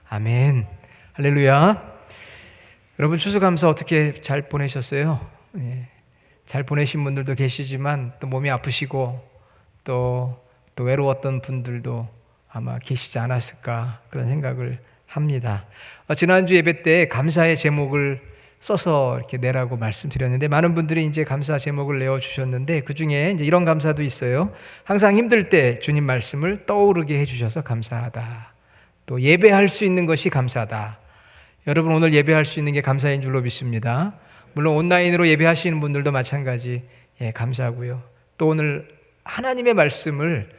아멘. 할렐루야. 여러분 추수감사 어떻게 잘 보내셨어요? 잘 보내신 분들도 계시지만 또 몸이 아프시고 또 외로웠던 분들도 아마 계시지 않았을까 그런 생각을 합니다. 지난주 예배 때 감사의 제목을 써서 이렇게 내라고 말씀드렸는데 많은 분들이 이제 감사 제목을 내어주셨는데 그 중에 이제 이런 감사도 있어요. 항상 힘들 때 주님 말씀을 떠오르게 해주셔서 감사하다. 또 예배할 수 있는 것이 감사하다. 여러분 오늘 예배할 수 있는 게 감사인 줄로 믿습니다. 물론 온라인으로 예배하시는 분들도 마찬가지 감사하고요. 또 오늘 하나님의 말씀을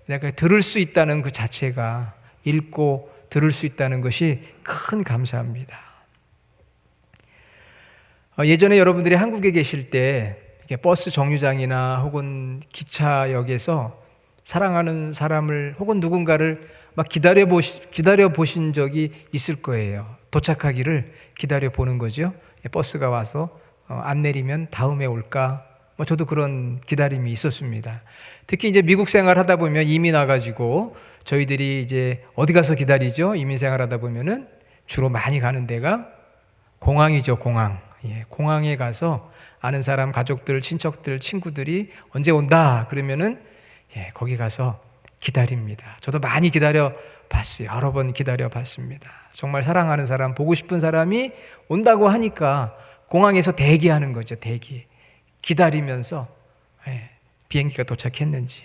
내가 들을 수 있다는 그 자체가 읽고 들을 수 있다는 것이 큰 감사합니다. 예전에 여러분들이 한국에 계실 때 버스 정류장이나 혹은 기차역에서 사랑하는 사람을 혹은 누군가를 막 기다려 보신 적이 있을 거예요. 도착하기를 기다려 보는 거죠. 버스가 와서 안 내리면 다음에 올까? 저도 그런 기다림이 있었습니다. 특히 이제 미국 생활 하다 보면 이민 와가지고 저희들이 이제 어디 가서 기다리죠? 이민 생활 하다 보면은 주로 많이 가는 데가 공항이죠, 공항. 공항에 가서 아는 사람, 가족들, 친척들, 친구들이 언제 온다 그러면은 거기 가서 기다립니다. 저도 많이 기다려 봤어요. 여러 번 기다려 봤습니다. 정말 사랑하는 사람, 보고 싶은 사람이 온다고 하니까 공항에서 대기하는 거죠. 대기. 기다리면서 비행기가 도착했는지.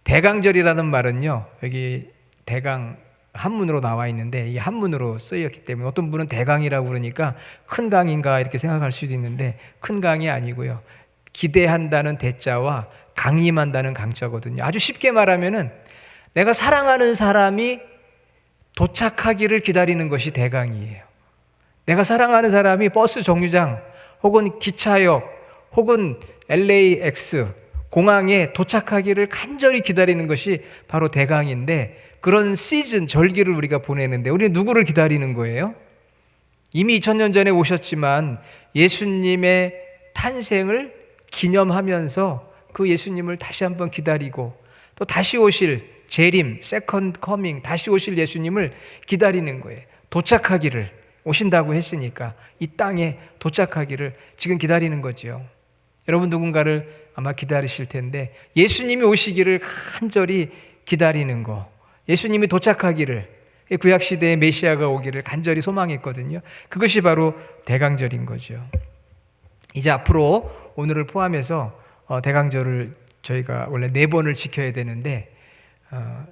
대강절이라는 말은요, 여기 대강 한문으로 나와 있는데 이 한문으로 쓰였기 때문에 어떤 분은 대강이라고 그러니까 큰 강인가 이렇게 생각할 수도 있는데 큰 강이 아니고요. 기대한다는 대자와 강림한다는 강자거든요. 아주 쉽게 말하면은 내가 사랑하는 사람이 도착하기를 기다리는 것이 대강이에요. 내가 사랑하는 사람이 버스 정류장 혹은 기차역 혹은 LAX 공항에 도착하기를 간절히 기다리는 것이 바로 대강인데 그런 시즌, 절기를 우리가 보내는데 우리는 누구를 기다리는 거예요? 이미 2000년 전에 오셨지만 예수님의 탄생을 기념하면서 그 예수님을 다시 한번 기다리고 또 다시 오실 재림, 세컨드 커밍, 다시 오실 예수님을 기다리는 거예요. 도착하기를, 오신다고 했으니까 이 땅에 도착하기를 지금 기다리는 거죠. 여러분 누군가를 아마 기다리실 텐데 예수님이 오시기를 간절히 기다리는 거, 예수님이 도착하기를, 구약시대의 메시아가 오기를 간절히 소망했거든요. 그것이 바로 대강절인 거죠. 이제 앞으로 오늘을 포함해서 대강절을 저희가 원래 4번을 지켜야 되는데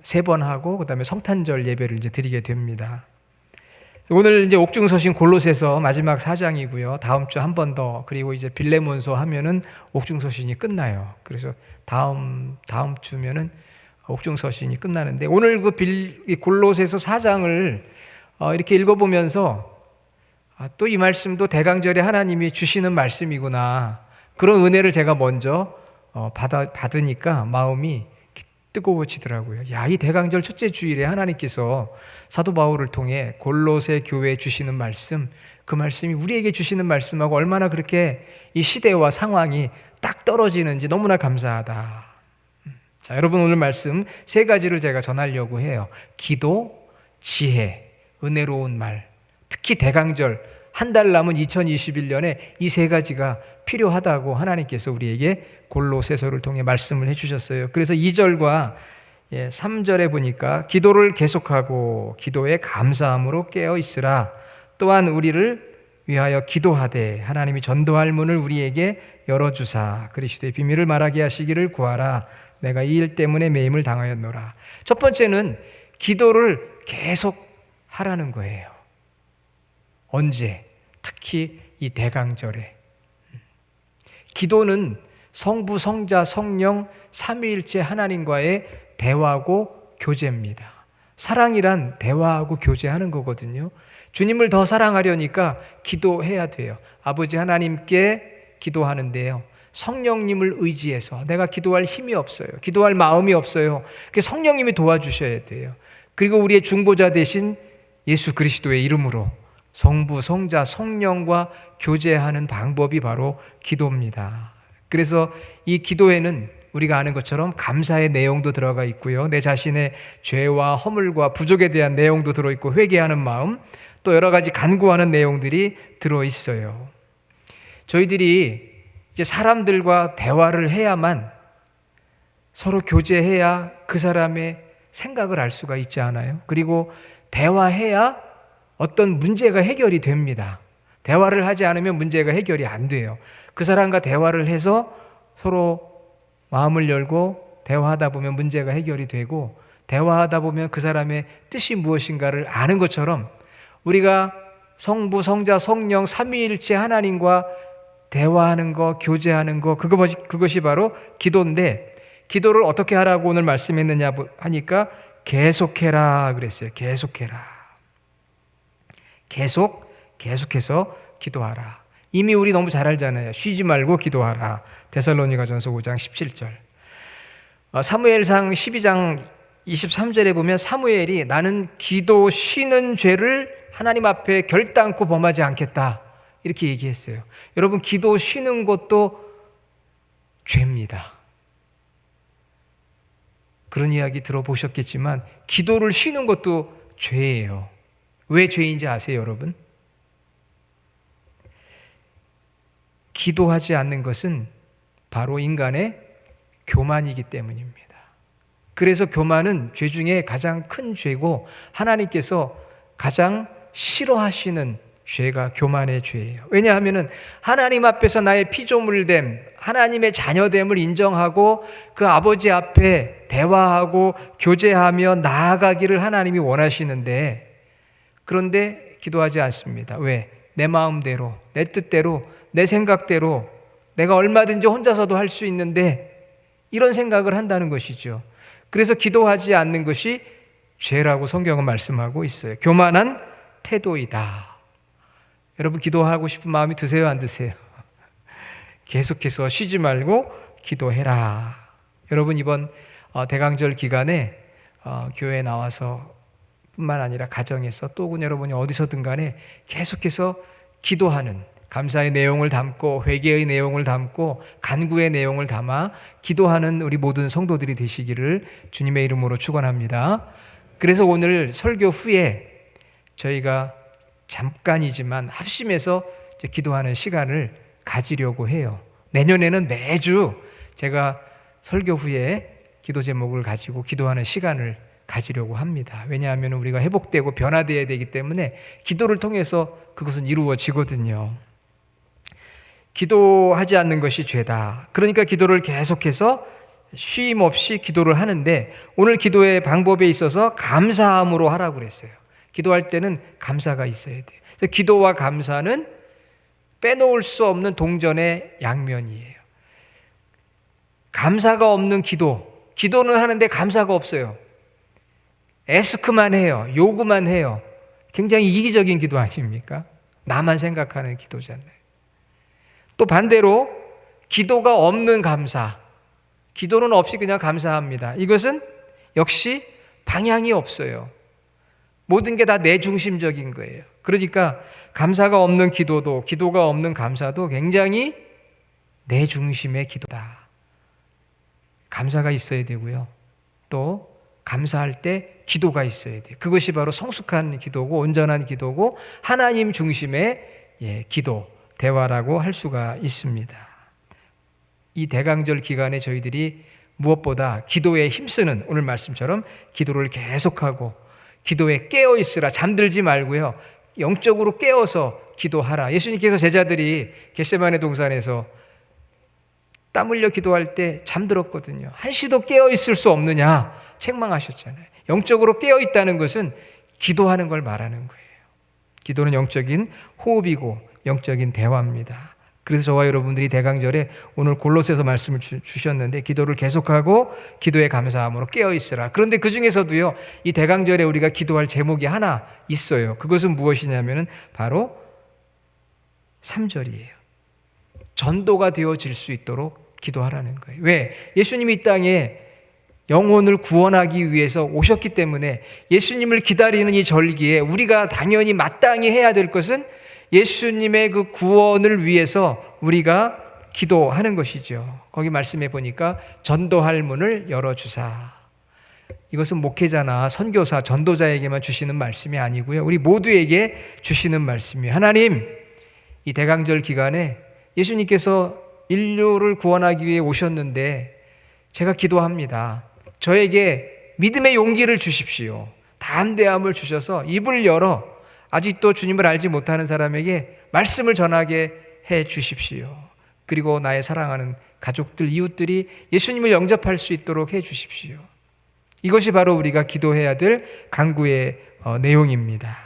3번 하고 그다음에 성탄절 예배를 이제 드리게 됩니다. 오늘 이제 옥중서신 골로새서 마지막 4장이고요. 다음 주 한 번 더, 그리고 이제 빌레몬서 하면은 옥중서신이 끝나요. 그래서 다음 주면은 옥중서신이 끝나는데 오늘 그 골로새서 4장을 이렇게 읽어보면서 또 이 말씀도 대강절에 하나님이 주시는 말씀이구나. 그런 은혜를 제가 먼저 받으니까 마음이 뜨거워지더라고요. 이 대강절 첫째 주일에 하나님께서 사도 바울을 통해 골로새 교회에 주시는 말씀, 그 말씀이 우리에게 주시는 말씀하고 얼마나 그렇게 이 시대와 상황이 딱 떨어지는지 너무나 감사하다. 자, 여러분 오늘 말씀 3가지를 제가 전하려고 해요. 기도, 지혜, 은혜로운 말. 특히 대강절 한 달 남은 2021년에 이 3가지가 필요하다고 하나님께서 우리에게 골로새서를 통해 말씀을 해주셨어요. 그래서 2절과 3절에 보니까 기도를 계속하고 기도에 감사함으로 깨어 있으라. 또한 우리를 위하여 기도하되 하나님이 전도할 문을 우리에게 열어주사 그리스도의 비밀을 말하게 하시기를 구하라. 내가 이 일 때문에 매임을 당하였노라. 첫 번째는 기도를 계속 하라는 거예요. 언제? 특히 이 대강절에. 기도는 성부, 성자, 성령 삼위일체 하나님과의 대화고 교제입니다. 사랑이란 대화하고 교제하는 거거든요. 주님을 더 사랑하려니까 기도해야 돼요. 아버지 하나님께 기도하는데요, 성령님을 의지해서 내가 기도할 힘이 없어요. 기도할 마음이 없어요. 성령님이 도와주셔야 돼요. 그리고 우리의 중보자 되신 예수 그리스도의 이름으로 성부, 성자, 성령과 교제하는 방법이 바로 기도입니다. 그래서 이 기도에는 우리가 아는 것처럼 감사의 내용도 들어가 있고요. 내 자신의 죄와 허물과 부족에 대한 내용도 들어있고 회개하는 마음, 또 여러 가지 간구하는 내용들이 들어있어요. 저희들이 이제 사람들과 대화를 해야만, 서로 교제해야 그 사람의 생각을 알 수가 있지 않아요? 그리고 대화해야 어떤 문제가 해결이 됩니다. 대화를 하지 않으면 문제가 해결이 안 돼요. 그 사람과 대화를 해서 서로 마음을 열고 대화하다 보면 문제가 해결이 되고, 대화하다 보면 그 사람의 뜻이 무엇인가를 아는 것처럼 우리가 성부, 성자, 성령 삼위일체 하나님과 대화하는 거, 교제하는 거, 그것이 바로 기도인데, 기도를 어떻게 하라고 오늘 말씀했느냐 하니까 계속해라 그랬어요. 계속해라. 계속해서 기도하라. 이미 우리 너무 잘 알잖아요. 쉬지 말고 기도하라. 데살로니가전서 5장 17절. 사무엘상 12장 23절에 보면 사무엘이 나는 기도 쉬는 죄를 하나님 앞에 결단코 범하지 않겠다, 이렇게 얘기했어요. 여러분, 기도 쉬는 것도 죄입니다. 그런 이야기 들어보셨겠지만 기도를 쉬는 것도 죄예요. 왜 죄인지 아세요, 여러분? 기도하지 않는 것은 바로 인간의 교만이기 때문입니다. 그래서 교만은 죄 중에 가장 큰 죄고, 하나님께서 가장 싫어하시는 죄가 교만의 죄예요. 왜냐하면 하나님 앞에서 나의 피조물됨, 하나님의 자녀됨을 인정하고 그 아버지 앞에 대화하고 교제하며 나아가기를 하나님이 원하시는데, 그런데 기도하지 않습니다. 왜? 내 마음대로, 내 뜻대로, 내 생각대로 내가 얼마든지 혼자서도 할 수 있는데, 이런 생각을 한다는 것이죠. 그래서 기도하지 않는 것이 죄라고 성경은 말씀하고 있어요. 교만한 태도이다. 여러분, 기도하고 싶은 마음이 드세요, 안 드세요? 계속해서 쉬지 말고 기도해라. 여러분, 이번 대강절 기간에 교회에 나와서 뿐만 아니라 가정에서, 또 여러분이 어디서든 간에 계속해서 기도하는, 감사의 내용을 담고 회개의 내용을 담고 간구의 내용을 담아 기도하는 우리 모든 성도들이 되시기를 주님의 이름으로 축원합니다. 그래서 오늘 설교 후에 저희가 잠깐이지만 합심해서 기도하는 시간을 가지려고 해요. 내년에는 매주 제가 설교 후에 기도 제목을 가지고 기도하는 시간을 가지려고 합니다. 왜냐하면 우리가 회복되고 변화되어야 되기 때문에 기도를 통해서 그것은 이루어지거든요. 기도하지 않는 것이 죄다. 그러니까 기도를 계속해서 쉼 없이 기도를 하는데, 오늘 기도의 방법에 있어서 감사함으로 하라고 그랬어요. 기도할 때는 감사가 있어야 돼요. 그래서 기도와 감사는 빼놓을 수 없는 동전의 양면이에요. 감사가 없는 기도는 하는데 감사가 없어요. 에스크만 해요. 요구만 해요. 굉장히 이기적인 기도 아닙니까? 나만 생각하는 기도잖아요. 또 반대로 기도가 없는 감사, 기도는 없이 그냥 감사합니다. 이것은 역시 방향이 없어요. 모든 게 다 내 중심적인 거예요. 그러니까 감사가 없는 기도도, 기도가 없는 감사도 굉장히 내 중심의 기도다. 감사가 있어야 되고요. 또 감사할 때 기도가 있어야 돼요. 그것이 바로 성숙한 기도고 온전한 기도고 하나님 중심의 기도, 대화라고 할 수가 있습니다. 이 대강절 기간에 저희들이 무엇보다 기도에 힘쓰는, 오늘 말씀처럼 기도를 계속하고 기도에 깨어있으라, 잠들지 말고요, 영적으로 깨어서 기도하라. 예수님께서 제자들이 겟세마네 동산에서 땀 흘려 기도할 때 잠들었거든요. 한시도 깨어있을 수 없느냐 책망하셨잖아요. 영적으로 깨어있다는 것은 기도하는 걸 말하는 거예요. 기도는 영적인 호흡이고 영적인 대화입니다. 그래서 저와 여러분들이 대강절에 오늘 골로새서 말씀을 주셨는데, 기도를 계속하고 기도에 감사함으로 깨어있으라. 그런데 그 중에서도요, 이 대강절에 우리가 기도할 제목이 하나 있어요. 그것은 무엇이냐면 바로 3절이에요. 전도가 되어질 수 있도록 기도하라는 거예요. 왜? 예수님이 이 땅에 영혼을 구원하기 위해서 오셨기 때문에 예수님을 기다리는 이 절기에 우리가 당연히 마땅히 해야 될 것은 예수님의 그 구원을 위해서 우리가 기도하는 것이죠. 거기 말씀해 보니까 전도할 문을 열어주사. 이것은 목회자나 선교사, 전도자에게만 주시는 말씀이 아니고요. 우리 모두에게 주시는 말씀이에요. 하나님, 이 대강절 기간에 예수님께서 인류를 구원하기 위해 오셨는데 제가 기도합니다. 저에게 믿음의 용기를 주십시오. 담대함을 주셔서 입을 열어 아직도 주님을 알지 못하는 사람에게 말씀을 전하게 해 주십시오. 그리고 나의 사랑하는 가족들, 이웃들이 예수님을 영접할 수 있도록 해 주십시오. 이것이 바로 우리가 기도해야 될 간구의 내용입니다.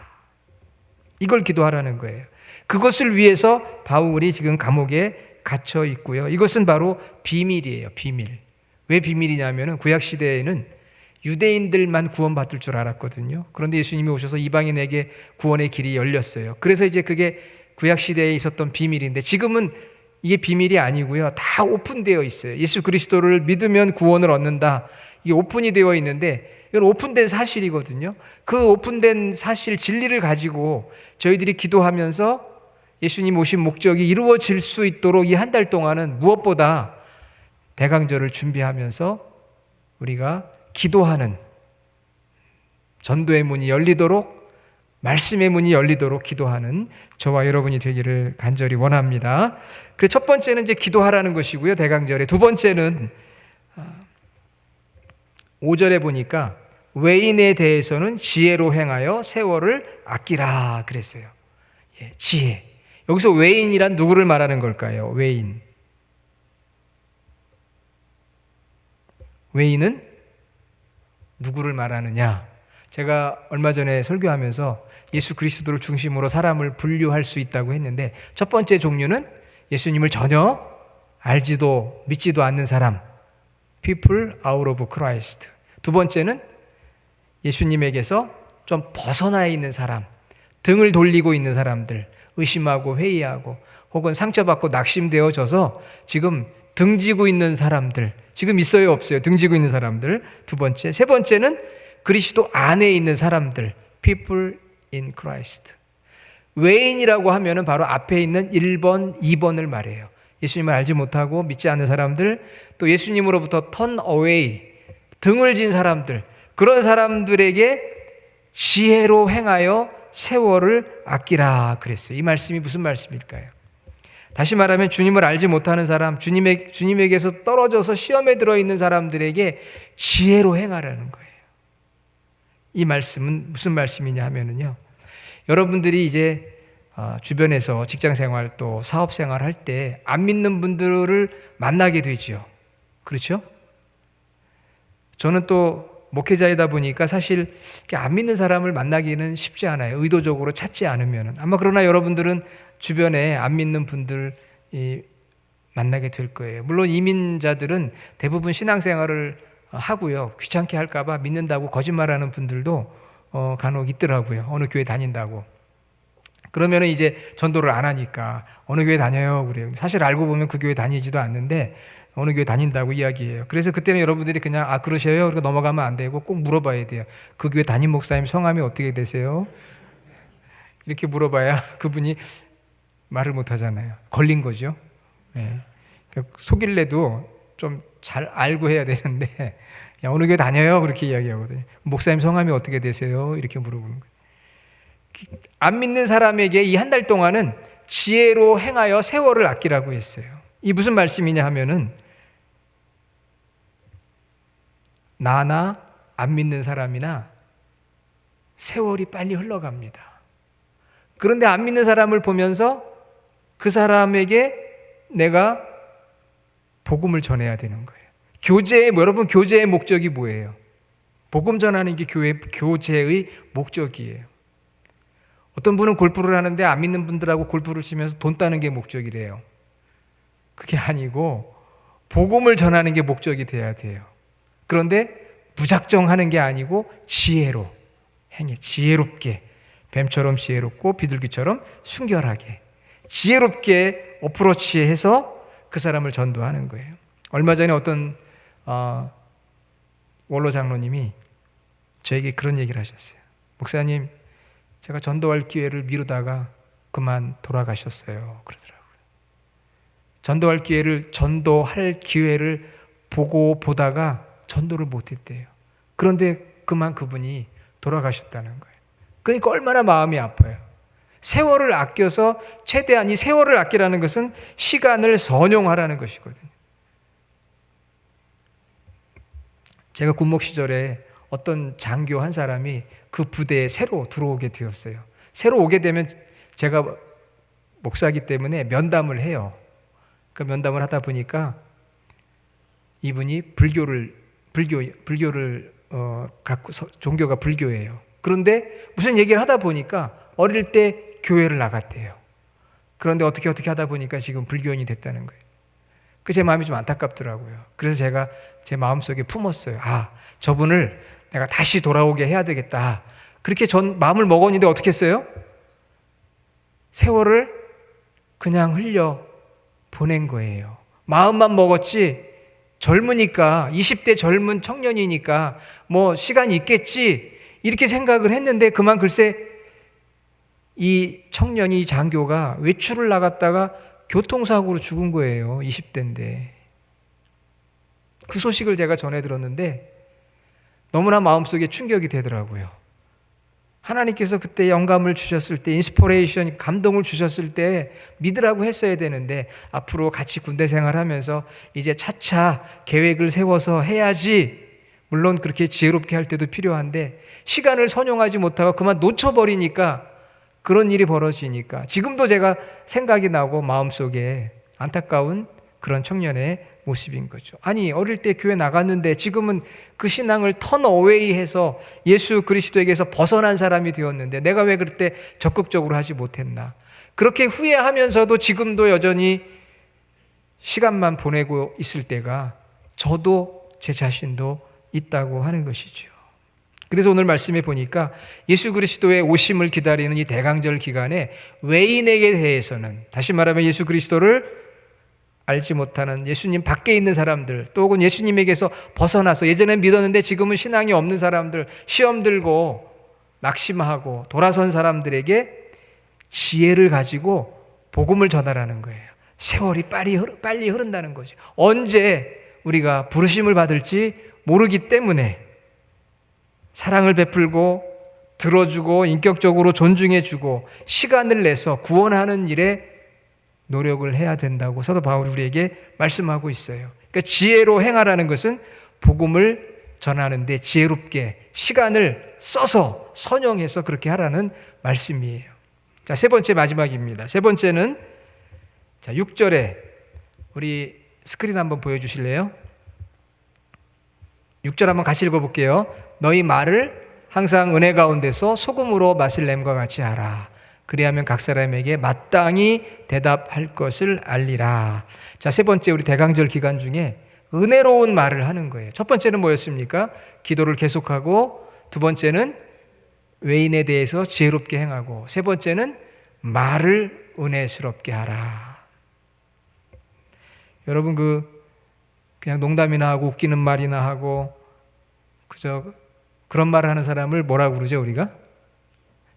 이걸 기도하라는 거예요. 그것을 위해서 바울이 지금 감옥에 갇혀 있고요. 이것은 바로 비밀이에요. 비밀. 왜 비밀이냐면은 구약 시대에는 유대인들만 구원받을 줄 알았거든요. 그런데 예수님이 오셔서 이방인에게 구원의 길이 열렸어요. 그래서 이제 그게 구약 시대에 있었던 비밀인데 지금은 이게 비밀이 아니고요. 다 오픈되어 있어요. 예수 그리스도를 믿으면 구원을 얻는다. 이게 오픈이 되어 있는데 이건 오픈된 사실이거든요. 그 오픈된 사실 진리를 가지고 저희들이 기도하면서 예수님 오신 목적이 이루어질 수 있도록 이 한 달 동안은 무엇보다 대강절을 준비하면서 우리가 기도하는, 전도의 문이 열리도록, 말씀의 문이 열리도록 기도하는 저와 여러분이 되기를 간절히 원합니다. 그래서 첫 번째는 이제 기도하라는 것이고요. 대강절에. 두 번째는 5절에 보니까 외인에 대해서는 지혜로 행하여 세월을 아끼라 그랬어요. 예, 지혜. 여기서 외인이란 누구를 말하는 걸까요? 외인. 외인은 누구를 말하느냐? 제가 얼마 전에 설교하면서 예수 그리스도를 중심으로 사람을 분류할 수 있다고 했는데 첫 번째 종류는 예수님을 전혀 알지도 믿지도 않는 사람, people out of Christ. 두 번째는 예수님에게서 좀 벗어나 있는 사람, 등을 돌리고 있는 사람들, 의심하고 회의하고 혹은 상처받고 낙심되어져서 지금 등지고 있는 사람들, 지금 있어요 없어요? 등지고 있는 사람들. 두 번째. 세 번째는 그리스도 안에 있는 사람들, people in Christ. 외인이라고 하면은 바로 앞에 있는 1번, 2번을 말해요. 예수님을 알지 못하고 믿지 않는 사람들, 또 예수님으로부터 turn away, 등을 진 사람들, 그런 사람들에게 지혜로 행하여 세월을 아끼라 그랬어요. 이 말씀이 무슨 말씀일까요? 다시 말하면 주님을 알지 못하는 사람, 주님에게서 떨어져서 시험에 들어있는 사람들에게 지혜로 행하라는 거예요. 이 말씀은 무슨 말씀이냐 하면은요, 여러분들이 이제 주변에서 직장생활 또 사업생활 할 때 안 믿는 분들을 만나게 되죠. 그렇죠? 저는 또 목회자이다 보니까 사실 안 믿는 사람을 만나기는 쉽지 않아요. 의도적으로 찾지 않으면. 아마 그러나 여러분들은 주변에 안 믿는 분들 만나게 될 거예요. 물론 이민자들은 대부분 신앙생활을 하고요. 귀찮게 할까 봐 믿는다고 거짓말하는 분들도 간혹 있더라고요. 어느 교회 다닌다고. 그러면은 이제 전도를 안 하니까 어느 교회 다녀요 그래요. 사실 알고 보면 그 교회 다니지도 않는데 어느 교회 다닌다고 이야기해요. 그래서 그때는 여러분들이 그냥 그러셔요? 그러고 넘어가면 안 되고 꼭 물어봐야 돼요. 그 교회 담임 목사님 성함이 어떻게 되세요? 이렇게 물어봐야 그분이 말을 못 하잖아요. 걸린 거죠. 네. 속일래도 좀 잘 알고 해야 되는데 야, 어느 교회 다녀요? 그렇게 이야기하거든요. 목사님 성함이 어떻게 되세요? 이렇게 물어보는 거예요. 안 믿는 사람에게 이 한 달 동안은 지혜로 행하여 세월을 아끼라고 했어요. 이 무슨 말씀이냐 하면은 나나 안 믿는 사람이나 세월이 빨리 흘러갑니다. 그런데 안 믿는 사람을 보면서 그 사람에게 내가 복음을 전해야 되는 거예요. 여러분 교제의 목적이 뭐예요? 복음 전하는 게 교제의 목적이에요. 어떤 분은 골프를 하는데 안 믿는 분들하고 골프를 치면서 돈 따는 게 목적이래요. 그게 아니고 복음을 전하는 게 목적이 돼야 돼요. 그런데 무작정 하는 게 아니고 지혜로 행해. 지혜롭게, 뱀처럼 지혜롭고 비둘기처럼 순결하게 지혜롭게 어프로치해서 그 사람을 전도하는 거예요. 얼마 전에 어떤 원로 장로님이 저에게 그런 얘기를 하셨어요. 목사님, 제가 전도할 기회를 미루다가 그만 돌아가셨어요. 그러더라고요. 전도할 기회를 보다가 전도를 못했대요. 그런데 그분이 돌아가셨다는 거예요. 그러니까 얼마나 마음이 아파요. 세월을 아껴서 최대한, 이 세월을 아끼라는 것은 시간을 선용하라는 것이거든요. 제가 군목 시절에 어떤 장교 한 사람이 그 부대에 새로 들어오게 되었어요. 새로 오게 되면 제가 목사이기 때문에 면담을 해요. 그 면담을 하다 보니까 이분이 불교를 갖고, 종교가 불교예요. 그런데 무슨 얘기를 하다 보니까 어릴 때 교회를 나갔대요. 그런데 어떻게 하다 보니까 지금 불교인이 됐다는 거예요. 제 마음이 좀 안타깝더라고요. 그래서 제가 제 마음속에 품었어요. 저분을 내가 다시 돌아오게 해야 되겠다. 그렇게 전 마음을 먹었는데 어떻게 했어요? 세월을 그냥 흘려 보낸 거예요. 마음만 먹었지, 젊으니까, 20대 젊은 청년이니까 뭐 시간이 있겠지 이렇게 생각을 했는데 글쎄 이 청년이, 장교가 외출을 나갔다가 교통사고로 죽은 거예요. 20대인데. 그 소식을 제가 전해 들었는데 너무나 마음속에 충격이 되더라고요. 하나님께서 그때 영감을 주셨을 때, 인스피레이션, 감동을 주셨을 때 믿으라고 했어야 되는데, 앞으로 같이 군대 생활하면서 이제 차차 계획을 세워서 해야지. 물론 그렇게 지혜롭게 할 때도 필요한데 시간을 선용하지 못하고 그만 놓쳐버리니까, 그런 일이 벌어지니까 지금도 제가 생각이 나고 마음속에 안타까운 그런 청년의 모습인 거죠. 아니, 어릴 때 교회 나갔는데 지금은 그 신앙을 턴어웨이해서 예수 그리스도에게서 벗어난 사람이 되었는데 내가 왜 그때 적극적으로 하지 못했나. 그렇게 후회하면서도 지금도 여전히 시간만 보내고 있을 때가 저도 제 자신도 있다고 하는 것이죠. 그래서 오늘 말씀에 보니까 예수 그리스도의 오심을 기다리는 이 대강절 기간에 외인에게 대해서는, 다시 말하면 예수 그리스도를 알지 못하는 예수님 밖에 있는 사람들, 또 혹은 예수님에게서 벗어나서 예전엔 믿었는데 지금은 신앙이 없는 사람들, 시험 들고 낙심하고 돌아선 사람들에게 지혜를 가지고 복음을 전하라는 거예요. 세월이 빨리 흐른다는 거죠. 언제 우리가 부르심을 받을지 모르기 때문에 사랑을 베풀고 들어주고 인격적으로 존중해주고 시간을 내서 구원하는 일에 노력을 해야 된다고 사도 바울이 우리에게 말씀하고 있어요. 그러니까 지혜로 행하라는 것은 복음을 전하는데 지혜롭게 시간을 써서 선용해서 그렇게 하라는 말씀이에요. 자, 세 번째, 마지막입니다. 세 번째는 6절에 우리 스크린 한번 보여주실래요? 6절 한번 같이 읽어볼게요. 너희 말을 항상 은혜 가운데서 소금으로 맛을 냄과 같이 하라. 그리하면 각 사람에게 마땅히 대답할 것을 알리라. 자, 세 번째, 우리 대강절 기간 중에 은혜로운 말을 하는 거예요. 첫 번째는 뭐였습니까? 기도를 계속하고, 두 번째는 외인에 대해서 지혜롭게 행하고, 세 번째는 말을 은혜스럽게 하라. 여러분, 그냥 농담이나 하고 웃기는 말이나 하고 그런 말을 하는 사람을 뭐라고 그러죠, 우리가?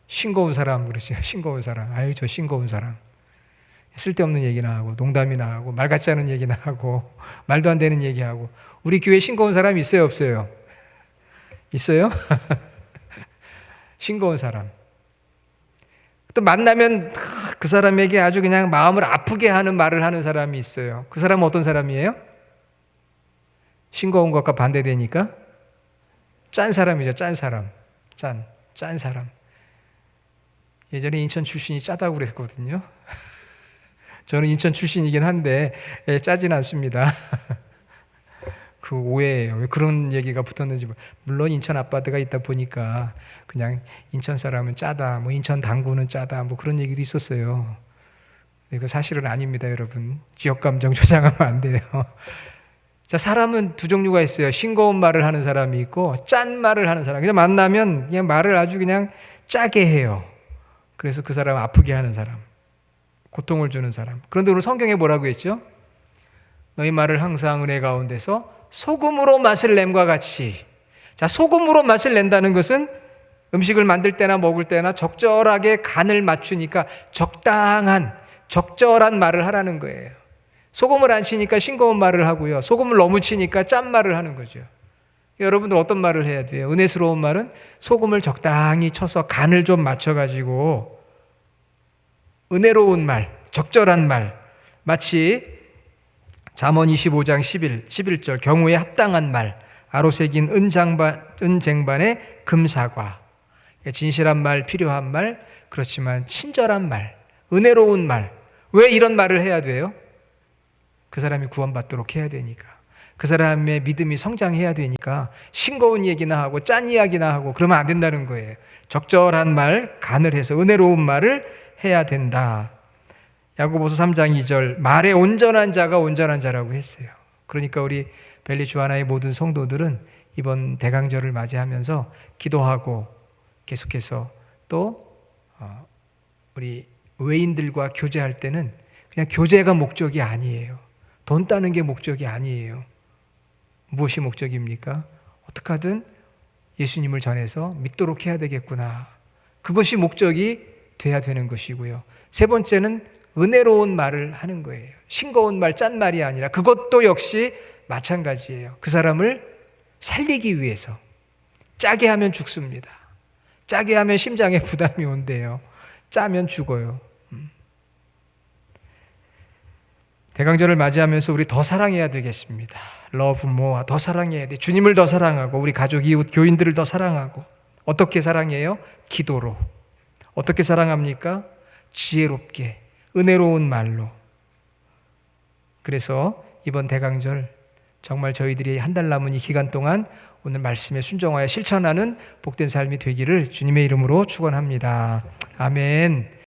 싱거운 사람 그러죠. 싱거운 사람. 아유, 저 싱거운 사람. 쓸데없는 얘기나 하고 농담이나 하고 말 같지 않은 얘기나 하고 말도 안 되는 얘기하고. 우리 교회에 싱거운 사람이 있어요, 없어요? 있어요? 싱거운 사람. 또 만나면 그 사람에게 아주 그냥 마음을 아프게 하는 말을 하는 사람이 있어요. 그 사람은 어떤 사람이에요? 싱거운 것과 반대되니까 짠 사람이죠. 짠 사람. 짠 사람. 예전에 인천 출신이 짜다고 그랬거든요. 저는 인천 출신이긴 한데 짜진 않습니다. 그 오해예요. 왜 그런 얘기가 붙었는지. 물론 인천 아빠드가 있다 보니까 그냥 인천 사람은 짜다, 뭐 인천 당구는 짜다, 뭐 그런 얘기도 있었어요. 이거 사실은 아닙니다, 여러분. 지역 감정 조장하면 안 돼요. 자, 사람은 두 종류가 있어요. 싱거운 말을 하는 사람이 있고 짠 말을 하는 사람. 그냥 만나면 그냥 말을 아주 그냥 짜게 해요. 그래서 그 사람 아프게 하는 사람, 고통을 주는 사람. 그런데 오늘 성경에 뭐라고 했죠? 너희 말을 항상 은혜 가운데서 소금으로 맛을 냄과 같이. 자, 소금으로 맛을 낸다는 것은 음식을 만들 때나 먹을 때나 적절하게 간을 맞추니까 적절한 말을 하라는 거예요. 소금을 안 치니까 싱거운 말을 하고요. 소금을 너무 치니까 짠 말을 하는 거죠. 여러분들 어떤 말을 해야 돼요? 은혜스러운 말은 소금을 적당히 쳐서 간을 좀 맞춰가지고 은혜로운 말, 적절한 말, 마치 잠언 25장 11절 경우에 합당한 말, 아로새긴 은쟁반의 금사과, 진실한 말, 필요한 말, 그렇지만 친절한 말, 은혜로운 말. 왜 이런 말을 해야 돼요? 그 사람이 구원받도록 해야 되니까. 그 사람의 믿음이 성장해야 되니까 싱거운 얘기나 하고 짠 이야기나 하고 그러면 안 된다는 거예요. 적절한 말, 간을 해서 은혜로운 말을 해야 된다. 야고보서 3장 2절 말에 온전한 자가 온전한 자라고 했어요. 그러니까 우리 벨리 주하나의 모든 성도들은 이번 대강절을 맞이하면서 기도하고 계속해서 또 우리 외인들과 교제할 때는 그냥 교제가 목적이 아니에요. 돈 따는 게 목적이 아니에요. 무엇이 목적입니까? 어떻게 하든 예수님을 전해서 믿도록 해야 되겠구나. 그것이 목적이 돼야 되는 것이고요. 세 번째는 은혜로운 말을 하는 거예요. 싱거운 말, 짠 말이 아니라 그것도 역시 마찬가지예요. 그 사람을 살리기 위해서. 짜게 하면 죽습니다. 짜게 하면 심장에 부담이 온대요. 짜면 죽어요. 대강절을 맞이하면서 우리 더 사랑해야 되겠습니다. 러브 모아, 더 사랑해야 돼. 주님을 더 사랑하고 우리 가족, 이웃, 교인들을 더 사랑하고. 어떻게 사랑해요? 기도로. 어떻게 사랑합니까? 지혜롭게, 은혜로운 말로. 그래서 이번 대강절 정말 저희들이 한 달 남은 이 기간 동안 오늘 말씀에 순종하여 실천하는 복된 삶이 되기를 주님의 이름으로 축원합니다. 아멘.